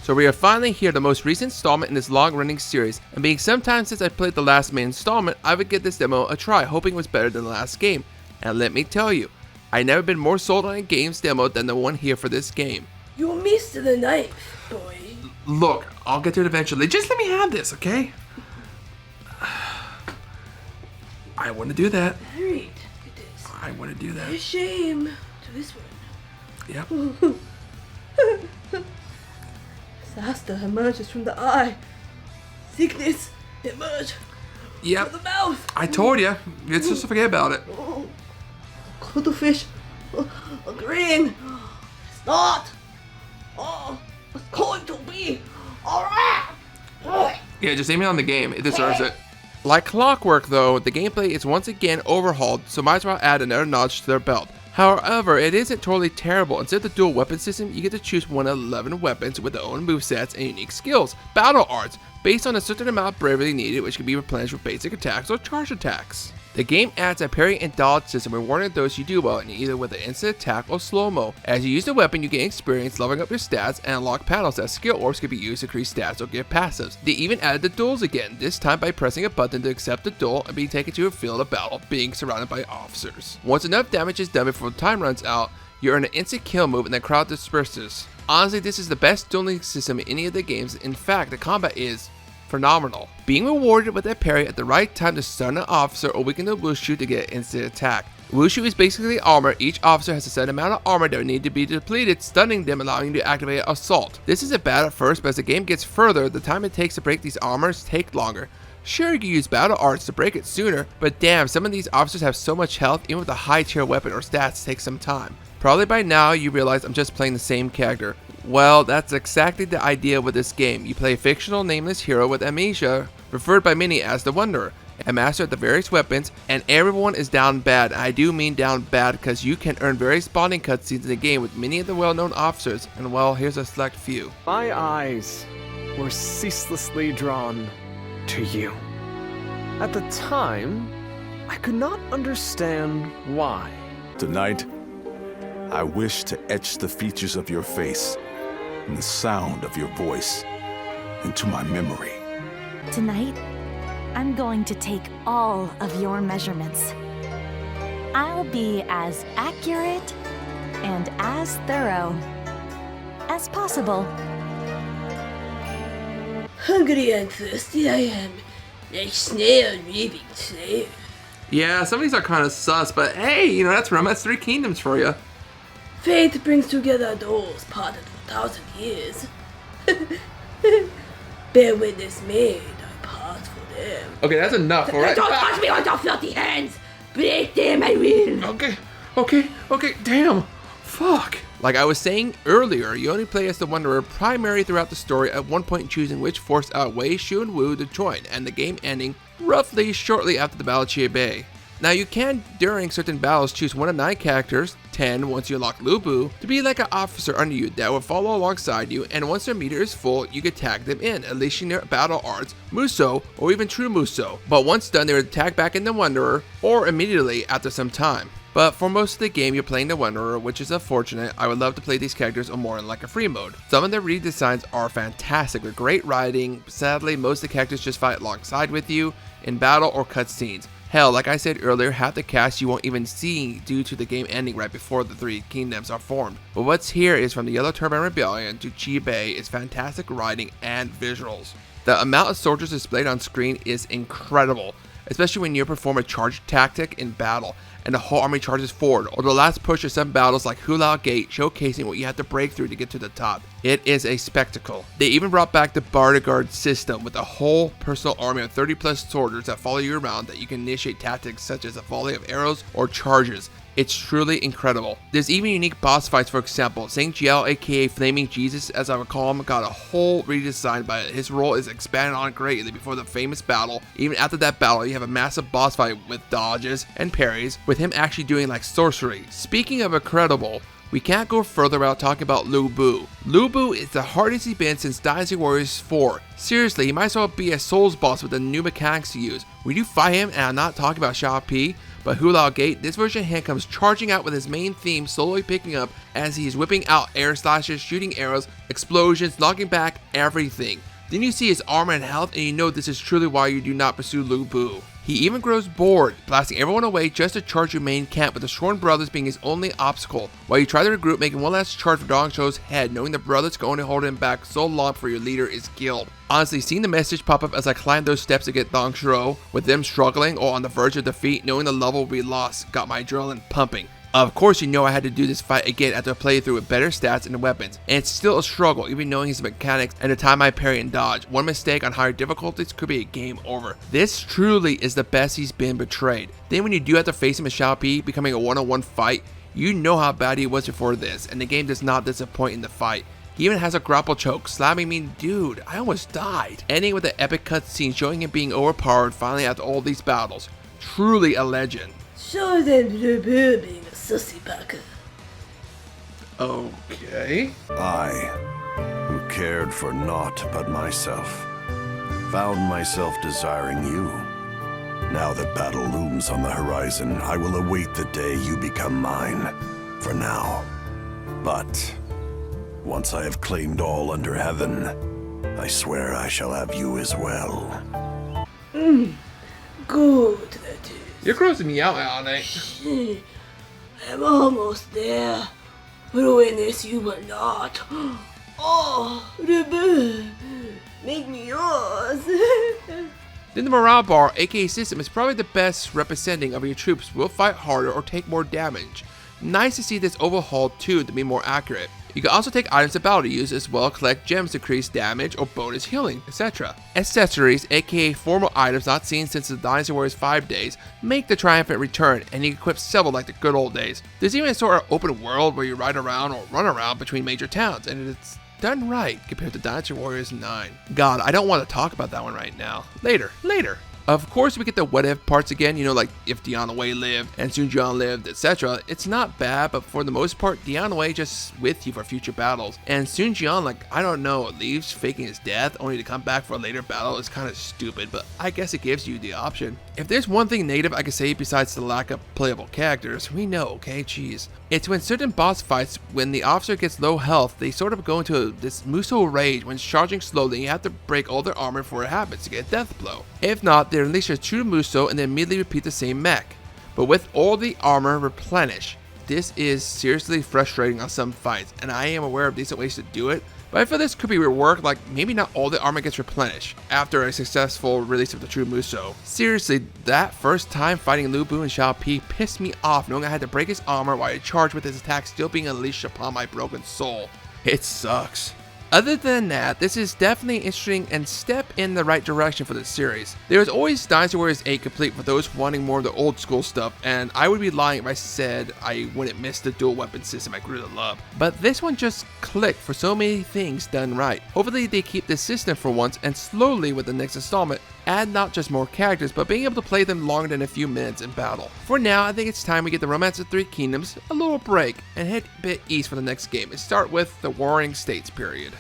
So we are finally here, the most recent installment in this long-running series, and being some time since I played the last main installment, I would give this demo a try, hoping it was better than the last game. And let me tell you, I've never been more sold on a game's demo than the one here for this game. You missed the knife, boy. Look, I'll get to it eventually. Just let me have this, okay? I want to do that. Alright, it is. I want to do that. A shame to this one. Yep. Disaster emerges from the eye. Sickness emerge Yep. from the mouth. I told you. It's just forget about it. Oh, cuttlefish. Green. It's not. Oh, it's going to be. Alright. Yeah, just aim it on the game. It deserves it. Like clockwork though, the gameplay is once again overhauled, so might as well add another notch to their belt. However, it isn't totally terrible. Instead of the dual weapon system, you get to choose one of 11 weapons with their own movesets and unique skills, battle arts, based on a certain amount of bravery needed, which can be replenished with basic attacks or charge attacks. The game adds a parry and dodge system, rewarding those you do well in either with an instant attack or slow-mo. As you use the weapon, you gain experience, leveling up your stats, and unlock panels that skill orbs can be used to increase stats or give passives. They even added the duels again, this time by pressing a button to accept the duel and be taken to a field of battle, being surrounded by officers. Once enough damage is done before time runs out, you earn an instant kill move and the crowd disperses. Honestly, this is the best dueling system in any of the games. In fact, the combat is phenomenal. Being rewarded with a parry at the right time to stun an officer or weaken the Wushu to get an instant attack. Wushu is basically armor. Each officer has a set amount of armor that would need to be depleted, stunning them, allowing you to activate Assault. This isn't bad at first, but as the game gets further, the time it takes to break these armors take longer. Sure, you can use battle arts to break it sooner, but damn, some of these officers have so much health, even with a high tier weapon or stats take some time. Probably by now you realize I'm just playing the same character. Well, that's exactly the idea with this game. You play a fictional nameless hero with amnesia, referred by many as the Wanderer, a master of the various weapons, and everyone is down bad. I do mean down bad because you can earn various bonding cutscenes in the game with many of the well-known officers, and well, here's a select few. My eyes were ceaselessly drawn to you. At the time, I could not understand why. Tonight, I wish to etch the features of your face and the sound of your voice into my memory. Tonight, I'm going to take all of your measurements. I'll be as accurate and as thorough as possible. Hungry and thirsty I am, like snail reaping snail. Yeah, some of these are kind of sus, but hey, you know, that's That's 3 Kingdoms for you. Fate brings together those parted for 1,000 years. Bear witness me, I part for them. Okay, that's enough, alright? Don't touch me with your filthy hands! Break them, I will! Okay, damn. Fuck. Like I was saying earlier, you only play as the Wanderer primary throughout the story, at one point choosing which force outweighs Shu and Wu to join, and the game ending roughly shortly after the Battle of Chia Bay. Now you can, during certain battles, choose one of 9 characters, 10 once you unlock Lu Bu, to be like an officer under you that will follow alongside you, and once their meter is full, you can tag them in, unleashing their battle arts, Musou, or even True Musou. But once done, they will tag back in the Wanderer, or immediately after some time. But for most of the game, you're playing the Wanderer, which is unfortunate. I would love to play these characters on more in like a free mode. Some of their redesigns are fantastic with great writing. Sadly, most of the characters just fight alongside with you in battle or cutscenes. Hell, like I said earlier, half the cast you won't even see due to the game ending right before the 3 kingdoms are formed. But what's here is from the Yellow Turban Rebellion to Chia Bay is fantastic writing and visuals. The amount of soldiers displayed on screen is incredible, especially when you perform a charge tactic in battle and the whole army charges forward, or the last push of some battles like Hulao Gate, showcasing what you have to break through to get to the top. It is a spectacle. They even brought back the bodyguard system with a whole personal army of 30 plus soldiers that follow you around that you can initiate tactics such as a volley of arrows or charges. It's truly incredible. There's even unique boss fights, for example. Saint Jiao, aka Flaming Jesus as I recall him, got a whole redesign, but his role is expanded on greatly before the famous battle. Even after that battle, you have a massive boss fight with dodges and parries, with him actually doing like sorcery. Speaking of incredible, We can't go further without talking about Lu Bu. Lu Bu is the hardest he's been since Dynasty Warriors 4. Seriously, he might as well be a Souls boss with the new mechanics to use. When you fight him, and I'm not talking about Xiao Pi, but Hu Lao Gate, this version of him comes charging out with his main theme slowly picking up as he's whipping out air slashes, shooting arrows, explosions, knocking back everything. Then you see his armor and health and you know this is truly why you do not pursue Lu Bu. He even grows bored, blasting everyone away just to charge your main camp, with the Sworn Brothers being his only obstacle, while you try to regroup, making one last charge for Dong Zhou's head, knowing the brothers can only hold him back so long before your leader is killed. Honestly, seeing the message pop up as I climb those steps to get Dong Zhou, with them struggling or on the verge of defeat, knowing the level will be lost, got my adrenaline pumping. Of course, you know I had to do this fight again after a playthrough with better stats and weapons, and it's still a struggle even knowing his mechanics and the time I parry and dodge. One mistake on higher difficulties could be a game over. This truly is the best he's been betrayed. Then when you do have to face him in Xiao Pi, becoming a one-on-one fight, you know how bad he was before this, and the game does not disappoint in the fight. He even has a grapple choke, slamming me, dude, I almost died. Ending with an epic cutscene showing him being overpowered finally after all these battles. Truly a legend. Show them Lu Bu being a sussy packer. Okay. I, who cared for naught but myself, found myself desiring you. Now that battle looms on the horizon, I will await the day you become mine, for now. But once I have claimed all under heaven, I swear I shall have you as well. Good, that is. You're grossing me out, Alan. I'm almost there. Ruinous you will not. Oh, Lu Bu, make me yours. Then the morale bar, aka system, is probably the best representing of your troops will fight harder or take more damage. Nice to see this overhauled too to be more accurate. You can also take items of battle to use as well, collect gems to increase damage or bonus healing, etc. Accessories, aka formal items not seen since the Dynasty Warriors 5 days, make the triumphant return, and you can equip several like the good old days. There's even a sort of open world where you ride around or run around between major towns, and it's done right compared to Dynasty Warriors 9. God, I don't want to talk about that one right now. Later. Of course, we get the what if parts again, you know, like if Diana Wei lived and Sun Jian lived, etc. It's not bad, but for the most part, Diana Wei just with you for future battles. And Sun Jian, like, I don't know, leaves faking his death only to come back for a later battle is kind of stupid, but I guess it gives you the option. If there's one thing negative I could say besides the lack of playable characters, we know, okay, jeez. It's when certain boss fights, when the officer gets low health, they sort of go into this Musouary rage when charging slowly, you have to break all their armor before it happens to get a death blow. If not, they unleash a true Musou and then immediately repeat the same mech. But with all the armor replenished, this is seriously frustrating on some fights, and I am aware of decent ways to do it, but I feel this could be reworked, like maybe not all the armor gets replenished after a successful release of the true Musou. Seriously, that first time fighting Lu Bu and Xiao Pi pissed me off knowing I had to break his armor while he charged with his attack still being unleashed upon my broken soul. It sucks. Other than that, this is definitely interesting and step in the right direction for the series. There is always Dynasty Warriors 8 complete for those wanting more of the old school stuff, and I would be lying if I said I wouldn't miss the dual weapon system I grew to love. But this one just clicked for so many things done right. Hopefully they keep this system for once, and slowly with the next installment, add not just more characters, but being able to play them longer than a few minutes in battle. For now, I think it's time we get the Romance of Three Kingdoms a little break, and head a bit east for the next game, and start with the Warring States period.